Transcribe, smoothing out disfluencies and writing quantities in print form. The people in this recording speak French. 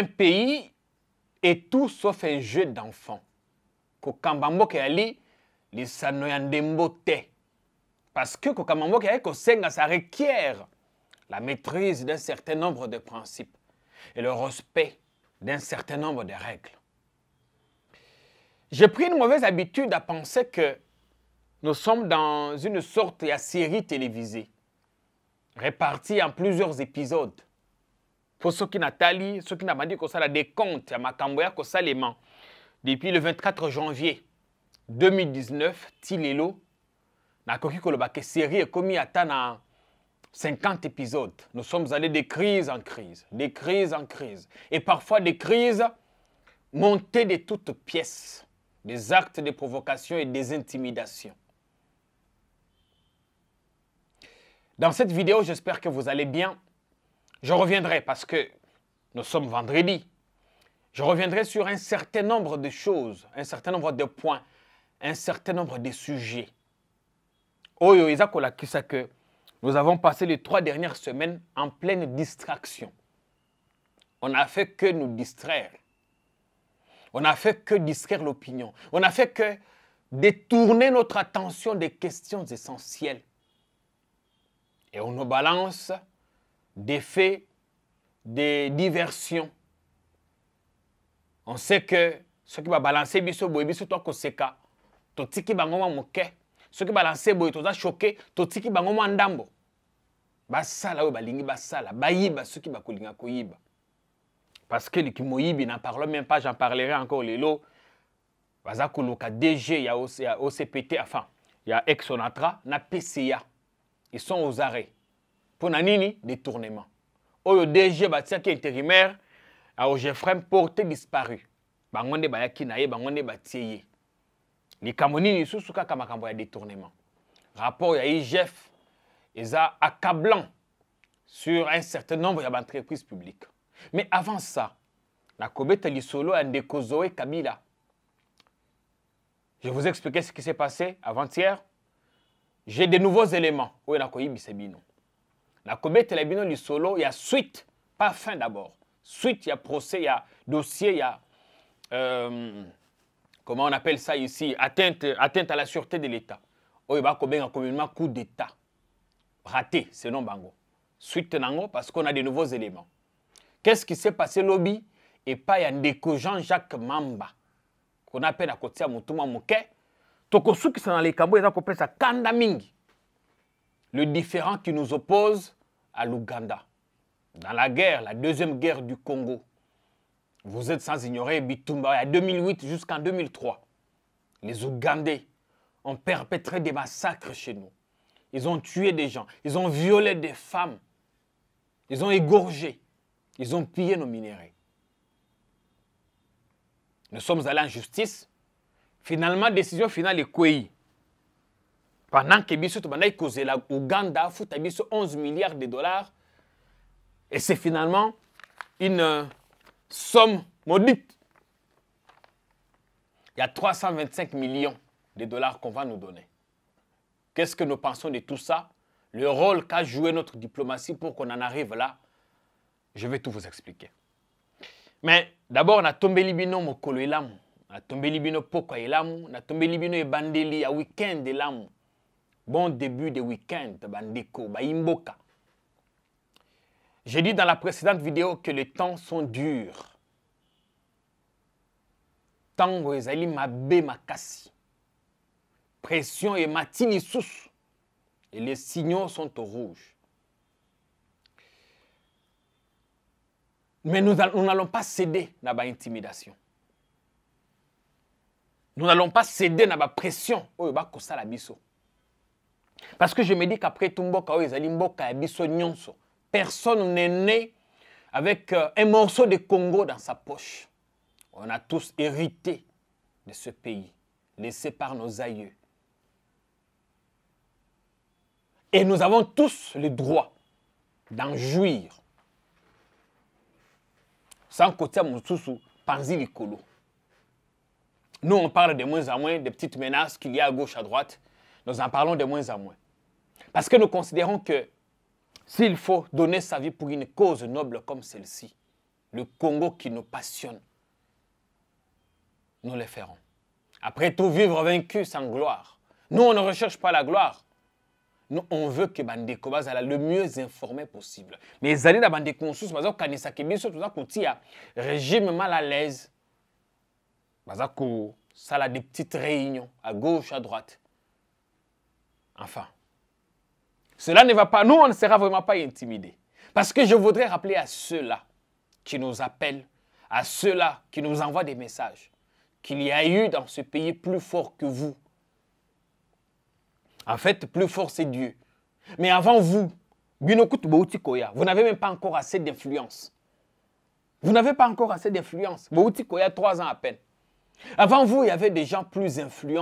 un pays est tout sauf un jeu d'enfant. Kokambambo Keali, les Sanoyandembote. Parce que Kokambambo Keali, ça requiert la maîtrise d'un certain nombre de principes et le respect d'un certain nombre de règles. J'ai pris une mauvaise habitude à penser que nous sommes dans une sorte de série télévisée, répartie en plusieurs épisodes. Pour ceux qui n'ont pas dit, ceux qui n'ont pas dit que ça a des comptes, depuis le 24 janvier 2019, Tilelo, na koki koloba ke série est commis à 50 épisodes. Nous sommes allés de crise en crise, de crise en crise. Et parfois des crises montées de toutes pièces, des actes de provocation et des intimidations. Dans cette vidéo, j'espère que vous allez bien. Je reviendrai parce que nous sommes vendredi. Je reviendrai sur un certain nombre de choses, un certain nombre de points, un certain nombre de sujets. Oyo Isakola que nous avons passé les 3 dernières semaines en pleine distraction. On n'a fait que nous distraire. On n'a fait que distraire l'opinion. On n'a fait que détourner notre attention des questions essentielles. Et on nous balance des faits, des diversions. On sait que ce qui va balancer biso boy biso to koseka to tiki bango moke. Ce qui balancer boy to za choqué to tiki bango ndambo. Basala we balingi basala bayiba ce qui ba kolinga koyiba. Parce que les kimoyibi n'en parlons même pas, j'en parlerai encore les lots. Baza koluka DG, il y a OCPT, enfin, il y a Exonatra, na PCA. Ils sont aux arrêts. Pour nanini, détournement. Oyo DG batia qui est intérimaire, a Ogefrem porté disparu. Bangonde bayaki naye, bangonde batieye. Les kamonini susuka kamakambo ya détournement. Rapport ya IGF, ils ont accablant sur un certain nombre d'entreprises publiques. Mais avant ça, la Kobeta Lisolo a Ndeko Zoé Kabila. Je vous expliquer ce qui s'est passé avant-hier. J'ai de nouveaux éléments. Oui, la Koyibi Sebino. La Kobeta Lisolo, il y a suite, pas fin d'abord. Suite, il y a procès, il y a dossier, il y a, comment on appelle ça ici, atteinte à la sûreté de l'État. Oui, il y a communément coup d'État. Raté, c'est non bango. Suite nango, parce qu'on a de nouveaux éléments. Qu'est-ce qui s'est passé lobby et pas Ndeko Jean-Jacques Mamba qu'on appelle à côté de Moutouma Mouké. Tokosu qui sont dans les cambos, ils ont ça Kanda Mingi. Le différent qui nous oppose à l'Ouganda. Dans la guerre, la deuxième guerre du Congo. Vous êtes sans ignorer Bitumba, de 2008 jusqu'en 2003. Les Ougandais ont perpétré des massacres chez nous. Ils ont tué des gens, ils ont violé des femmes, ils ont égorgé. Ils ont pillé nos minéraux. Nous sommes allés en justice. Finalement, décision finale est quoi? Pendant que Bissot Bandaï causé la Ouganda, fout à Bissot 11 milliards de dollars. Et c'est finalement une somme maudite. Il y a 325 millions de dollars qu'on va nous donner. Qu'est-ce que nous pensons de tout ça? Le rôle qu'a joué notre diplomatie pour qu'on en arrive là. Je vais tout vous expliquer. Mais d'abord, on a tombé libino mokolo elamu, on a tombé libino poko elamu, on a tombé libino e bandeli à week-end elamu. Bon début de week-end, bandeko, baimboka. J'ai dit dans la précédente vidéo que les temps sont durs. Tango ezali mabe makasi. Pression et matini sous. Et les signaux sont au rouge. Mais nous n'allons pas céder à l'intimidation. Nous n'allons pas céder à la pression. Parce que je me dis qu'après tout personne n'est né avec un morceau de Congo dans sa poche. On a tous hérité de ce pays, laissé par nos aïeux. Et nous avons tous le droit d'en jouir. Sans côté à Moussousou, Panzi Likolo. Nous, on parle de moins en moins des petites menaces qu'il y a à gauche, à droite. Nous en parlons de moins en moins. Parce que nous considérons que s'il faut donner sa vie pour une cause noble comme celle-ci, le Congo qui nous passionne, nous le ferons. Après tout, vivre vaincu sans gloire. Nous, on ne recherche pas la gloire. Nous, on veut que Bandeko bazala le mieux informé possible. Mais les alliés de Bandeko Moussus, baza kanisa kebiso, tout ça, koutia, régime mal à l'aise. Baza ça a des petites réunions à gauche, à droite. Enfin, cela ne va pas. Nous, on ne sera vraiment pas intimidés. Parce que je voudrais rappeler à ceux-là qui nous appellent, à ceux-là qui nous envoient des messages, qu'il y a eu dans ce pays plus fort que vous. En fait, plus fort, c'est Dieu. Mais avant vous, vous n'avez même pas encore assez d'influence. Vous n'avez pas encore assez d'influence. Bouti Koya, 3 ans à peine. Avant vous, il y avait des gens plus influents.